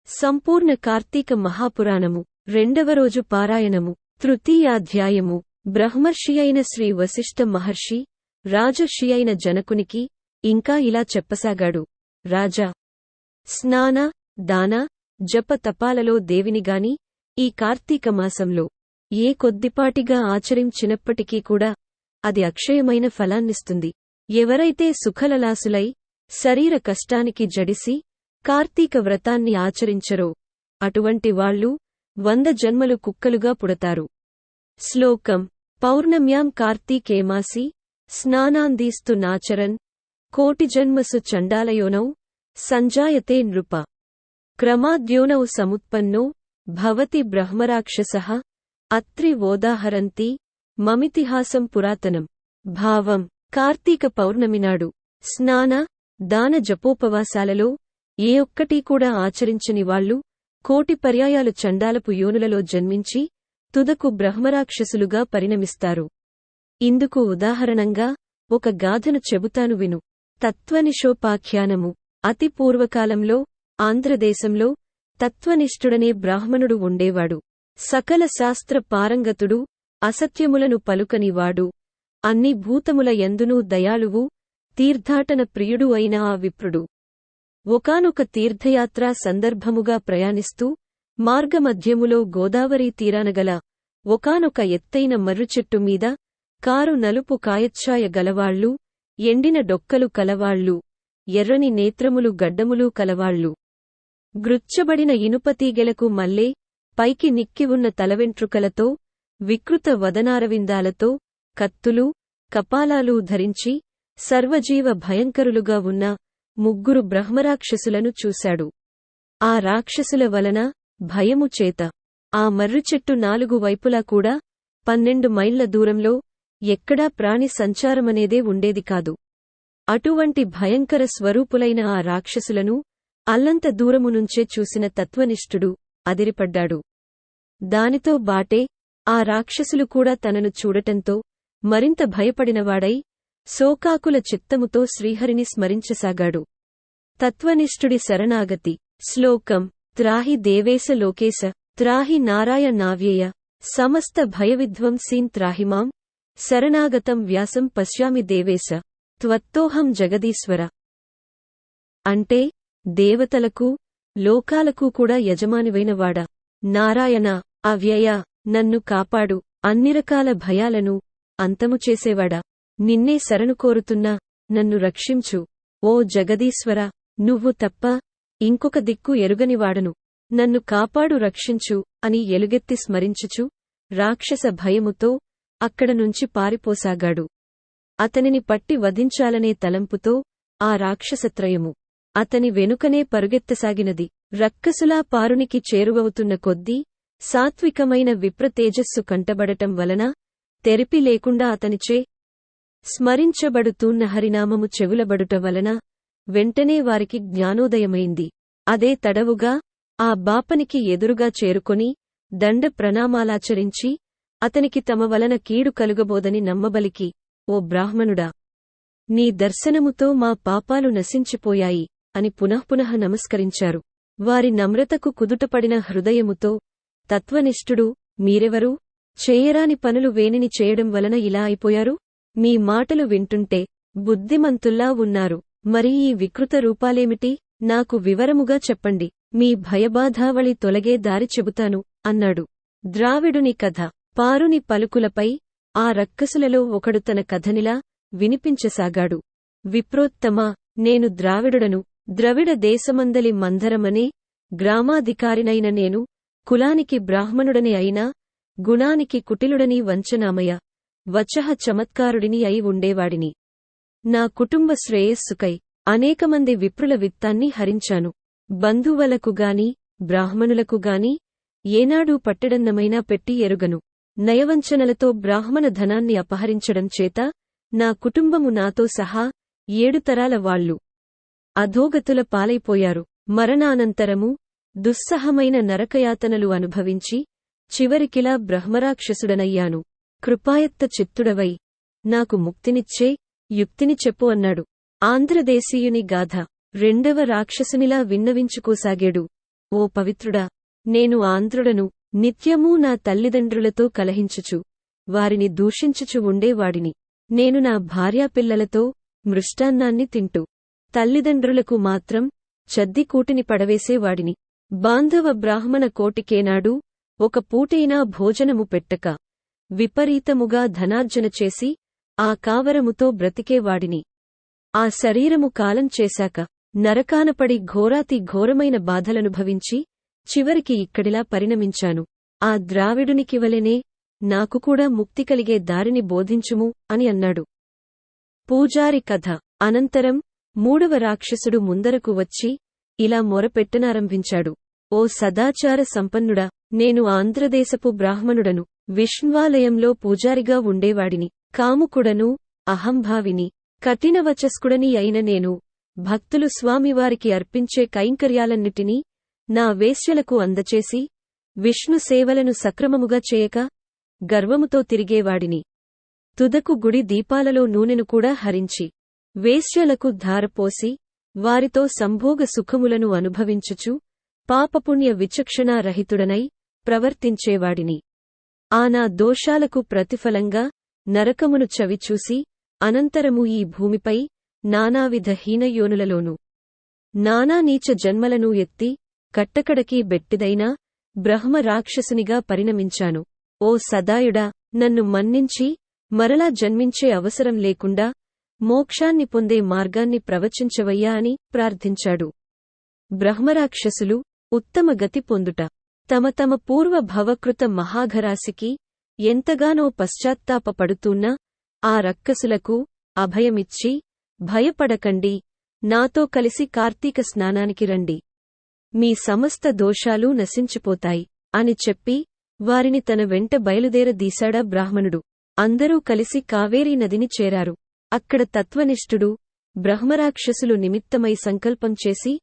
సంపూర్ణ కార్తీక మహాపురాణము రెండవ రోజు పారాయణము తృతీయాధ్యాయము బ్రహ్మర్షి అయిన శ్రీ వశిష్ఠ మహర్షి రాజర్షి అయిన జనకునికి ఇంకా ఇలా చెప్పసాగాడు. రాజా, స్నాన, దాన, జప తపాలలో దేవినిగాని ఈ కార్తీక మాసంలో ఏ కొద్దిపాటిగా ఆచరించినప్పటికీ కూడా అది అక్షయమైన ఫలాన్నిస్తుంది. ఎవరైతే సుఖలలాసులై శరీర కష్టానికి జడిసి కార్తీక వ్రతాన్ని ఆచరించరో అటువంటి వాళ్ళు 100 జన్మలు కుక్కలుగా పుడతారు. శ్లోకం పౌర్ణమ్యాం కార్తీకేమాసి స్నానాందీస్తు నాచరన్ కోటి జన్మసు చండాలయోనౌ సంజాయతే నృప క్రమాద్యోనౌ సముత్పన్నో భవతి బ్రహ్మరాక్షసః అత్రి వోదాహరంతి మమితిహాసం పురాతనం. భావం కార్తీక పౌర్ణమినాడు స్నాన, దాన జపోపవాసాలలో ఏ ఒక్కటీ కూడా ఆచరించని వాళ్లు కోటి పర్యాయాలు చండాలపు యోనులలో జన్మించి తుదకు బ్రహ్మరాక్షసులుగా పరిణమిస్తారు. ఇందుకు ఉదాహరణంగా ఒక గాథను చెబుతాను విను. తత్వనిషోపాఖ్యానము. అతి పూర్వకాలంలో ఆంధ్రదేశంలో తత్వనిష్ఠుడనే బ్రాహ్మణుడు ఉండేవాడు. సకల శాస్త్ర పారంగతుడు, అసత్యములను పలుకనివాడు, అన్ని భూతముల యందునూ దయాళువు, తీర్థాటన ప్రియుడు అయిన ఆ విప్రుడు ఒకానొక తీర్థయాత్రా సందర్భముగా ప్రయాణిస్తూ మార్గమధ్యములో గోదావరీ తీరానగల ఒకానొక ఎత్తైన మర్రుచెట్టు మీద కారు నలుపు కాయచ్ఛాయ గలవాళ్లు, ఎండిన డొక్కలు కలవాళ్లు, ఎర్రని నేత్రములు గడ్డములు కలవాళ్లు, గ్రుచ్చబడిన ఇనుపతీగెలకు మల్లే పైకి నిక్కివున్న తలవెంట్రుకలతో వికృత వదనారవిందాలతో కత్తులు, కపాలాలు ధరించి సర్వజీవ భయంకరులుగా ఉన్న 3 బ్రహ్మరాక్షసులను చూశాడు. ఆ రాక్షసుల వలన భయము చేత ఆ మర్రిచెట్టు 4 వైపులా కూడా 12 మైళ్ల దూరంలో ఎక్కడా ప్రాణి సంచారమనేదే ఉండేది కాదు. అటువంటి భయంకర స్వరూపులైన ఆ రాక్షసులను అల్లంత దూరము నుంచే చూసిన తత్వనిష్ఠుడు అదిరిపడ్డాడు. దానితో బాటే ఆ రాక్షసులు కూడా తనను చూడటంతో మరింత భయపడినవాడై శోకాకుల చిత్తముతో శ్రీహరిని స్మరించసాగాడు. తత్వనిష్ఠుడి శరణాగతి. శ్లోకం త్రాహి దేవేశ లోకేశ త్రాహి నారాయణావ్యేయ సమస్త భయవిధ్వంసీన్ త్రాహిమాం శరణాగతం వ్యాసం పశ్యామి దేవేశ త్వత్తోహం జగదీశ్వర. అంటే దేవతలకు, లోకాలకు కూడా యజమానివైనవాడా, నారాయణ, అవ్యయ, నన్ను కాపాడు, అన్నిరకాల భయాలను అంతము చేసేవాడా, నిన్నే శరణు కోరుతున్నా, నన్ను రక్షించు. ఓ జగదీశ్వర, నువ్వు తప్ప ఇంకొక దిక్కు ఎరుగనివాడను, నన్ను కాపాడు, రక్షించు అని ఎలుగెత్తి స్మరించుచు రాక్షస భయముతో అక్కడనుంచి పారిపోసాగాడు. అతనిని పట్టి వధించాలనే తలంపుతో ఆ రాక్షసత్రయము అతని వెనుకనే పరుగెత్తసాగినది. రక్కసులా పారునికి చేరువవుతున్న కొద్దీ సాత్వికమైన విప్రతేజస్సు కంటబడటం వలన తెరిపి లేకుండా అతనిచే స్మరించబడుతూన్న హరినామము చెవులబడుట వలన వెంటనే వారికి జ్ఞానోదయమైంది. అదే తడవుగా ఆ బాపనికి ఎదురుగా చేరుకొని దండ ప్రణామాలాచరించి అతనికి తమ వలన కీడు కలుగబోదని నమ్మబలికి, ఓ బ్రాహ్మణుడా, నీ దర్శనముతో మా పాపాలు నశించిపోయాయి అని పునఃపునః నమస్కరించారు. వారి నమ్రతకు కుదుటపడిన హృదయముతో తత్వనిష్ఠుడు, మీరెవరు? చేయరాని పనులు వేనిని చేయడం వలన ఇలా అయిపోయారు? మీ మాటలు వింటుంటే బుద్ధిమంతుల్లా ఉన్నారు. మరి ఈ వికృత రూపాలేమిటి? నాకు వివరముగా చెప్పండి. మీ భయబాధావళి తొలగే దారి చెబుతాను అన్నాడు. ద్రావిడుని కథ. పారుని పలుకులపై ఆ రక్కసులలో ఒకడు తన కథనిలా వినిపించసాగాడు. విప్రోత్తమా, నేను ద్రావిడుడను. ద్రవిడ దేశమందలి మందరమనే గ్రామాధికారినైన నేను కులానికి బ్రాహ్మణుడనే అయినా గుణానికి కుటిలుడని వంచనామయ వచః చమత్కారుడిని అయి ఉండేవాడిని. నా కుటుంబ శ్రేయస్సుకై అనేకమంది విప్రుల విత్తాన్ని హరించాను. బంధువులకుగాని బ్రాహ్మణులకుగాని ఏనాడూ పట్టడన్నమైనా పెట్టి ఎరుగను. నయవంచనలతో బ్రాహ్మణ ధనాన్ని అపహరించడం చేత నా కుటుంబము నాతో సహా 7 తరాల వాళ్లు అధోగతుల పాలైపోయారు. మరణానంతరము దుస్సహమైన నరకయాతనలు అనుభవించి చివరికిలా బ్రహ్మరాక్షసుడనయ్యాను. కృపాయత్త చిత్తుడవై నాకు ముక్తినిచ్చే యుక్తిని చెప్పు అన్నాడు. ఆంధ్రదేశీయుని గాథ. రెండవ రాక్షసునిలా విన్నవించుకోసాగాడు. ఓ పవిత్రుడా, నేను ఆంధ్రుడను, నిత్యమూ నా తల్లిదండ్రులతో కలహించుచు వారిని దూషించుచు ఉండేవాడిని. నేను నా భార్యాపిల్లలతో మృష్టాన్నాన్ని తింటూ తల్లిదండ్రులకు మాత్రం చద్దికూటిని పడవేసేవాడిని. బాంధవ బ్రాహ్మణ కోటికేనాడు ఒక పూటైనా భోజనము పెట్టక విపరీతముగా ధనార్జన చేసి ఆ కావరముతో బ్రతికేవాడిని. ఆ శరీరము కాలం చేశాక నరకానపడి ఘోరాతి ఘోరమైన బాధలనుభవించి చివరికి ఇక్కడిలా పరిణమించాను. ఆ ద్రావిడునికివలెనే నాకు కూడా ముక్తి కలిగే దారిని బోధించుము అని అన్నాడు. పూజారి కథ. అనంతరం మూడవ రాక్షసుడు ముందరకు వచ్చి ఇలా మొరపెట్టనారంభించాడు. ఓ సదాచార సంపన్నుడా, నేను ఆంధ్రదేశపు బ్రాహ్మణుడను, విష్ణ్వాలయంలో పూజారిగా ఉండేవాడిని, కాముకుడను, అహంభావిని, కఠినవచస్కుడని అయిన నేను భక్తులు స్వామివారికి అర్పించే కైంకర్యాలన్నిటినీ నా వేశ్యలకు అందచేసి విష్ణు సేవలను సక్రమముగా చేయక గర్వముతో తిరిగేవాడిని. తుదకు గుడి దీపాలలో నూనెను కూడా హరించి వేశ్యలకు ధారపోసి వారితో సంభోగ సుఖములను అనుభవించుచు పాపపుణ్య విచక్షణారహితుడనై ప్రవర్తించేవాడిని. ఆ నా దోషాలకు ప్రతిఫలంగా నరకమును చవిచూసి అనంతరము ఈ భూమిపై నానావిధ హీనయోనులలోనూ నానా నీచ జన్మలను ఎత్తి కట్టకడకి బెట్టిదైన బ్రహ్మ రాక్షసునిగా పరిణమించాను. ఓ సదాయుడా, నన్ను మన్నించి మరలా జన్మించే అవసరం లేకుండా మోక్షాన్ని పొందే మార్గాన్ని ప్రవచించవయ్యా అని ప్రార్థించాడు. బ్రహ్మరాక్షసులు ఉత్తమ గతి పొందుట, తమ తమ పూర్వ భవకృత మహాఘరాశికి ఎంతగానో పశ్చాత్తాపపడుతున్న ఆ రక్కసులకు అభయమిచ్చి, భయపడకండి, నాతో కలిసి కార్తీక స్నానానికి రండి, మీ సమస్త దోషాలూ నశించిపోతాయి అని చెప్పి వారిని తన వెంట బయలుదేరదీశాడా బ్రాహ్మణుడు. అందరూ కలిసి కావేరీ నదిని చేరారు. అక్కడ తత్వనిష్ఠుడు బ్రహ్మరాక్షసులు నిమిత్తమై సంకల్పం చేసి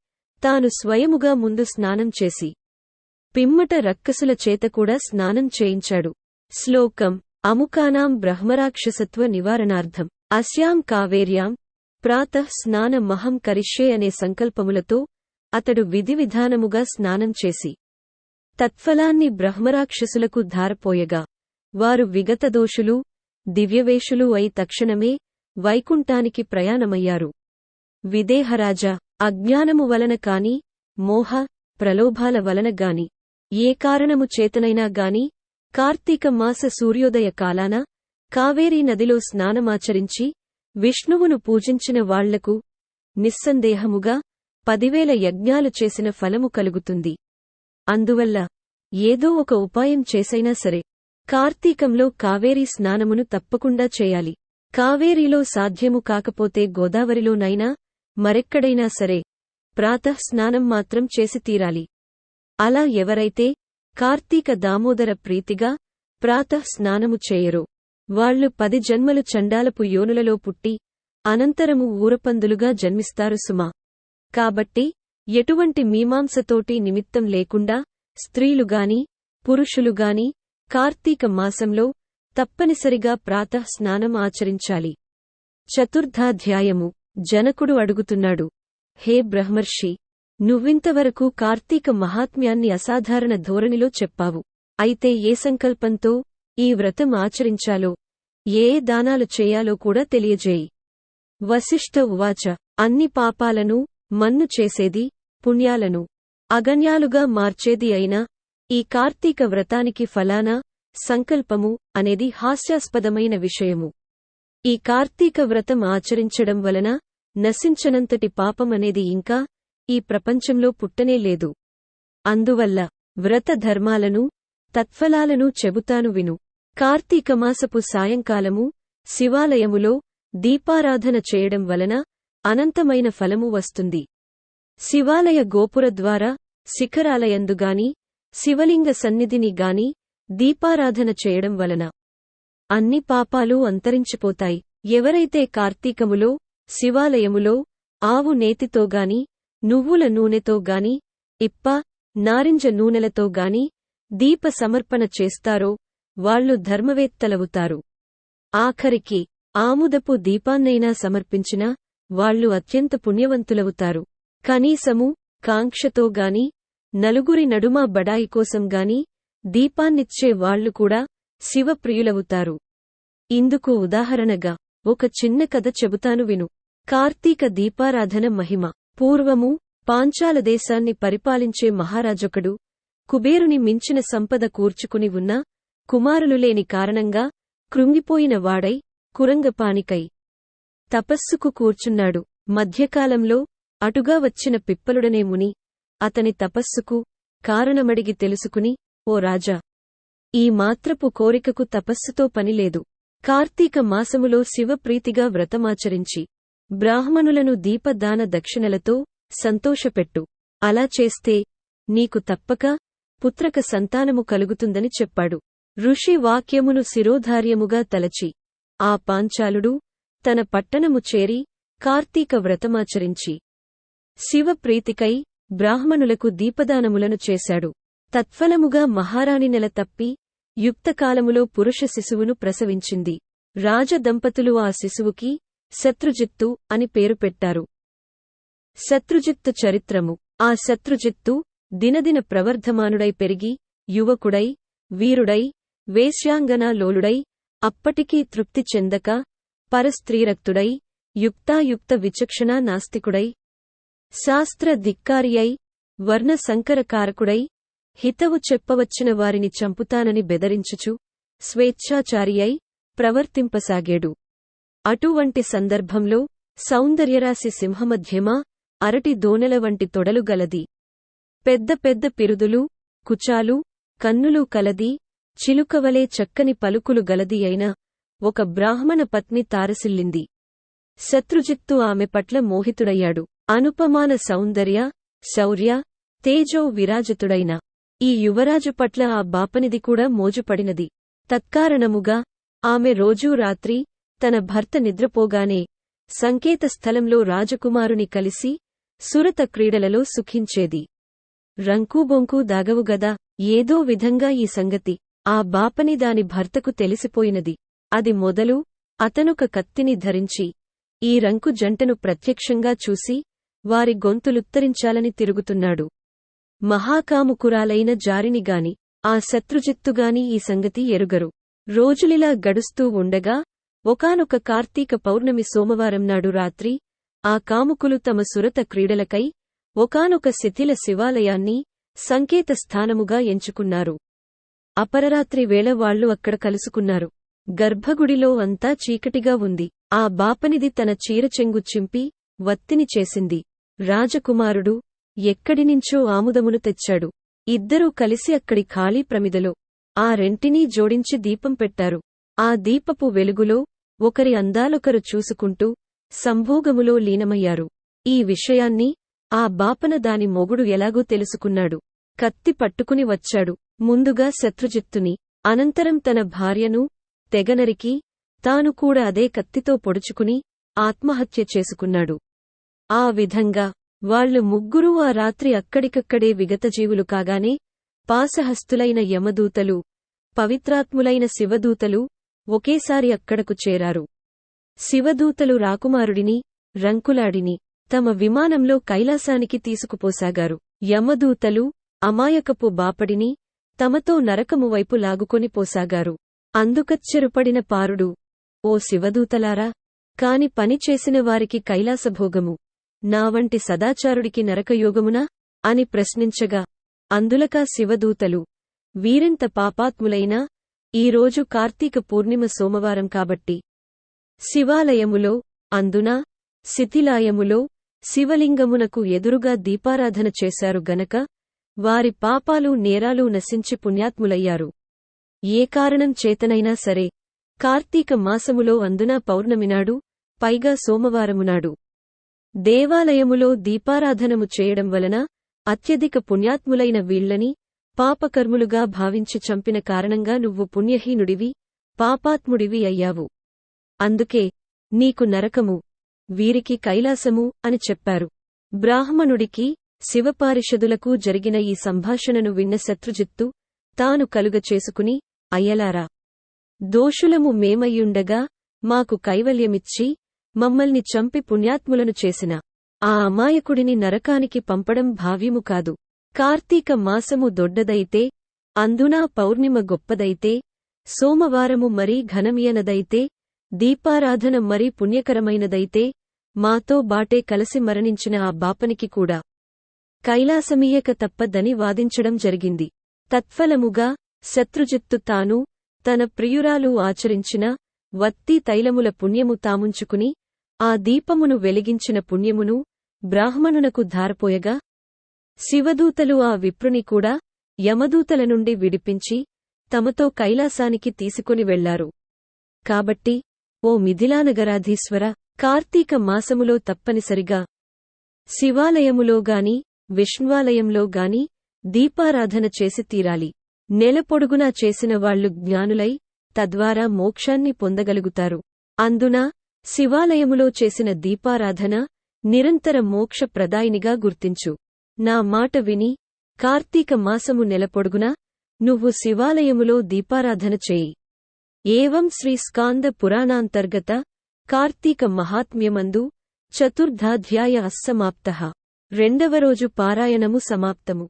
తాను స్వయముగా ముందు స్నానం చేసి పిమ్మట రక్కసుల చేతకూడా స్నానం చేయించాడు. శ్లోకం. అముకానాం బ్రహ్మరాక్షసత్వ నివారణార్థం అస్యాం కావేర్యాం ప్రాతః స్నానమహం కరిష్యే అనే సంకల్పములతో అతడు విధివిధానముగా స్నానం చేసి తత్ఫలాన్ని బ్రహ్మరాక్షసులకు ధారపోయగా వారు విగతదోషులు దివ్యవేషులు అయి తక్షణమే వైకుంఠానికి ప్రయాణమయ్యారు. విదేహరాజా, అజ్ఞానము వలన కాని మోహ ప్రలోభాల వలన గాని ఏ కారణము చేతనైనా గాని కార్తీక మాస సూర్యోదయ కాలాన కావేరీ నదిలో స్నానమాచరించి విష్ణువును పూజించిన వాళ్లకు నిస్సందేహముగా 10,000 యజ్ఞాలు చేసిన ఫలము కలుగుతుంది. అందువల్ల ఏదో ఒక ఉపాయం చేసైనా సరే కార్తీకంలో కావేరీ స్నానమును తప్పకుండా చేయాలి. కావేరీలో సాధ్యము కాకపోతే గోదావరిలోనైనా మరెక్కడైనా సరే ప్రాతః స్నానం మాత్రం చేసి తీరాలి. అలా ఎవరైతే కార్తీక దామోదర ప్రీతిగా ప్రాతః స్నానము చేయరో వాళ్లు 10 జన్మలు చండాలపు యోనులలో పుట్టి అనంతరము ఊరపందులుగా జన్మిస్తారు సుమా. కాబట్టి ఎటువంటి మీమాంసతోటి నిమిత్తం లేకుండా స్త్రీలుగాని పురుషులుగాని కార్తీక మాసంలో తప్పనిసరిగా ప్రాతః స్నానం ఆచరించాలి. చతుర్థాధ్యాయము. జనకుడు అడుగుతున్నాడు, హే బ్రహ్మర్షి, నువ్వింతవరకు కార్తీక మహాత్మ్యాన్ని అసాధారణ ధోరణిలో చెప్పావు. అయితే ఏ సంకల్పంతో ఈ వ్రతం ఆచరించాలో, ఏ దానాలు చేయాలో కూడా తెలియజేయి. వశిష్ఠ ఉవాచ. అన్ని పాపాలను మన్ను చేసేది, పుణ్యాలను అగణ్యాలుగా మార్చేది అయినా ఈ కార్తీక వ్రతానికి ఫలానా సంకల్పము అనేది హాస్యాస్పదమైన విషయము. ఈ కార్తీక వ్రతం ఆచరించడం వలన నశించనంతటి పాపమనేది ఇంకా ఈ ప్రపంచంలో పుట్టనే లేదు. అందువల్ల వ్రత ధర్మాలను తత్ఫలాలను చెబుతాను విను. కార్తీకమాసపు సాయంకాలము శివాలయములో దీపారాధన చేయడం వలన అనంతమైన ఫలము వస్తుంది. శివాలయ గోపురద్వారా శిఖరాలయందుగాని శివలింగ సన్నిధిని గాని దీపారాధన చేయడం వలన అన్ని పాపాలు అంతరించిపోతాయి. ఎవరైతే కార్తీకములో శివాలయములో ఆవు నేతితోగాని నువ్వుల నూనెతోగాని ఇప్ప నారింజ నూనెలతోగాని దీప సమర్పణ చేస్తారో వాళ్లు ధర్మవేత్తలవుతారు. ఆఖరికి ఆముదపు దీపాన్నైనా సమర్పించినా వాళ్లు అత్యంత పుణ్యవంతులవుతారు. కనీసము కాంక్షతోగాని నలుగురి నడుమ బడాయి కోసం గాని దీపాన్నిచ్చే వాళ్లు కూడా శివప్రియులవుతారు. ఇందుకు ఉదాహరణగా ఒక చిన్న కథ చెబుతాను విను. కార్తీక దీపారాధన మహిమ. పూర్వము పాంచాల దేశాన్ని పరిపాలించే మహారాజొకడు కుబేరుని మించిన సంపద కూర్చుకుని ఉన్న కుమారులు లేని కారణంగా కృంగిపోయిన వాడై కురంగపానికై తపస్సుకు కూర్చున్నాడు. మధ్యకాలంలో అటుగా వచ్చిన పిప్పలుడనే ముని అతని తపస్సుకు కారణమడిగి తెలుసుకుని, ఓ రాజా, ఈ మాత్రపు కోరికకు తపస్సుతో పనిలేదు. కార్తీక మాసములో శివప్రీతిగా వ్రతమాచరించి బ్రాహ్మణులను దీపదాన దక్షిణలతో సంతోషపెట్టు. అలా చేస్తే నీకు తప్పక పుత్రక సంతానము కలుగుతుందని చెప్పాడు. ఋషి వాక్యమును శిరోధార్యముగా తలచి ఆ పాంచాలుడు తన పట్టణము చేరి కార్తీక వ్రతమాచరించి శివప్రీతికై బ్రాహ్మణులకు దీపదానములను చేశాడు. తత్ఫలముగా మహారాణి నెల తప్పి యుక్తకాలములో పురుష శిశువును ప్రసవించింది. రాజదంపతులు ఆ శిశువుకి శత్రుజిత్తు అని పేరు పెట్టారు. శత్రుజిత్తు చరిత్రము. ఆ శత్రుజిత్తు దినదిన ప్రవర్ధమానుడై పెరిగి యువకుడై వీరుడై వేశ్యాంగనాలోలుడై అప్పటికీ తృప్తి చెందక పరస్త్రీరక్తుడై యుక్తాయుక్త విచక్షణా నాస్తికుడై శాస్త్ర ధిక్కారియై వర్ణ సంకరకారకుడై హితవు చెప్పవచ్చిన వారిని చంపుతానని బెదరించుచు స్వేచ్ఛాచారియై ప్రవర్తింపసాగాడు. అటువంటి సందర్భంలో సౌందర్యరాశి సింహమధ్యమా అరటి దోనెల వంటి తొడలు గలది, పెద్ద పెద్ద పిరుదులు కుచాలు కన్నులు కలది, చిలుకవలే చక్కని పలుకులు గలది అయిన ఒక బ్రాహ్మణ పత్ని తారసిల్లింది. శత్రుజిత్తు ఆమె పట్ల మోహితుడయ్యాడు. అనుపమాన సౌందర్య శౌర్య తేజో విరాజితుడైన ఈ యువరాజు పట్ల ఆ బాపనిది కూడా మోజుపడినది. తత్కారణముగా ఆమె రోజూ రాత్రి తన భర్త నిద్రపోగానే సంకేత స్థలంలో రాజకుమారుని కలిసి సురత క్రీడలలో సుఖించేది. రంకూబొంకు దాగవుగదా. ఏదో విధంగా ఈ సంగతి ఆ బాపని దాని భర్తకు తెలిసిపోయినది. అది మొదలు అతనొక కత్తిని ధరించి ఈ రంకు జంటను ప్రత్యక్షంగా చూసి వారి గొంతులుత్తరించాలని తిరుగుతున్నాడు. మహాకాముకురాలైన జారినిగాని ఆ శత్రుజిత్తుగాని ఈ సంగతి ఎరుగరు. రోజులిలా గడుస్తూ ఉండగా ఒకానొక కార్తీక పౌర్ణమి సోమవారం నాడు రాత్రి ఆ కాముకులు తమ సురత క్రీడలకై ఒకానొక శిథిల శివాలయాన్ని సంకేత స్థానముగా ఎంచుకున్నారు. అపరరాత్రి వేళ వాళ్లు అక్కడ కలుసుకున్నారు. గర్భగుడిలో అంతా చీకటిగా ఉంది. ఆ బాపనిది తన చీరచెంగు చింపి వత్తిని చేసింది. రాజకుమారుడు ఎక్కడినించో ఆముదమును తెచ్చాడు. ఇద్దరూ కలిసి అక్కడి ఖాళీ ప్రమిదలో ఆ రెంటినీ జోడించి దీపం పెట్టారు. ఆ దీపపు వెలుగులో ఒకరి అందాలొకరు చూసుకుంటూ సంభోగములో లీనమయ్యారు. ఈ విషయాన్ని ఆ బాపన దాని మొగుడు ఎలాగో తెలుసుకున్నాడు. కత్తి పట్టుకుని వచ్చాడు. ముందుగా శత్రుజిత్తుని, అనంతరం తన భార్యను తెగనరికి తాను కూడా అదే కత్తితో పొడుచుకుని ఆత్మహత్య చేసుకున్నాడు. ఆ విధంగా వాళ్లు ముగ్గురూ ఆ రాత్రి అక్కడికక్కడే విగతజీవులు కాగానే పాశహస్తులైన యమదూతలు, పవిత్రాత్ములైన శివదూతలు ఒకేసారి అక్కడకు చేరారు. శివదూతలు రాకుమారుడిని, రంకులాడిని తమ విమానంలో కైలాసానికి తీసుకుపోసాగారు. యమదూతలు అమాయకపు బాపడిని తమతో నరకము వైపు లాగుకొని పోసాగారు. అందుకచ్చెరుపడిన పారుడు, ఓ శివదూతలారా, కాని పనిచేసిన వారికి కైలాసభోగము, నా వంటి సదాచారుడికి నరకయోగమునా అని ప్రశ్నించగా అందులకా శివదూతలు, వీరెంత పాపాత్ములైనా ఈరోజు కార్తీక పూర్ణిమ సోమవారం కాబట్టి శివాలయములో అందున శిథిలాయములో శివలింగమునకు ఎదురుగా దీపారాధన చేశారు గనక వారి పాపాలు నేరాలు నశించి పుణ్యాత్ములయ్యారు. ఏ కారణం చేతనైనా సరే కార్తీక మాసములో అందున పౌర్ణమినాడు, పైగా సోమవారమునాడు దేవాలయములో దీపారాధనము చేయడం వలన అత్యధిక పుణ్యాత్ములైన వీళ్లని పాపకర్ములుగా భావించి చంపిన కారణంగా నువ్వు పుణ్యహీనుడివి, పాపాత్ముడివి అయ్యావు. అందుకే నీకు నరకము, వీరికి కైలాసము అని చెప్పారు. బ్రాహ్మణుడికి శివపారిషదులకు జరిగిన ఈ సంభాషణను విన్న శత్రుజిత్తు తాను కలుగచేసుకుని, అయ్యలారా, దోషులము మేమయ్యుండగా మాకు కైవల్యమిచ్చి మమ్మల్ని చంపి పుణ్యాత్ములను చేసిన ఆ అమాయకుడిని నరకానికి పంపడం భావ్యము కాదు. కార్తీక మాసము దొడ్డదైతే అందునా పౌర్ణిమ గొప్పదైతే సోమవారము మరీ ఘనమియనదైతే దీపారాధన మరీ పుణ్యకరమైనదైతే మాతో బాటే కలసి మరణించిన ఆ బాపనికి కూడా కైలాసమీయక తప్పదని వాదించడం జరిగింది. తత్ఫలముగా శత్రుజిత్తు తాను తన ప్రియురాలు ఆచరించిన వత్తి తైలముల పుణ్యము తాముంచుకుని ఆ దీపమును వెలిగించిన పుణ్యమును బ్రాహ్మణునకు ధారపోయగా శివదూతలు ఆ విప్రుని కూడా యమదూతల నుండి విడిపించి తమతో కైలాసానికి తీసుకుని వెళ్లారు. కాబట్టి ఓ మిథిలానగరాధీశ్వర, కార్తీక మాసములో తప్పనిసరిగా శివాలయములోగాని విష్ణువాలయంలోగాని దీపారాధన చేసి తీరాలి. నెలపొడుగునా చేసిన వాళ్లు జ్ఞానులై తద్వారా మోక్షాన్ని పొందగలుగుతారు. అందున శివాలయములో చేసిన దీపారాధన నిరంతర మోక్ష ప్రదాయినిగా గుర్తించు. నా మాట విని కార్తీక మాసము నెలపొడుగునా నువ్వు శివాలయములో దీపారాధన చేయి. ఏవం శ్రీ స్కాంద పురాణాంతర్గత కార్తీక మహాత్మ్యమందు చతుర్థాధ్యాయ అస్సమాప్తః. రెండవ రోజు పారాయణము సమాప్తము.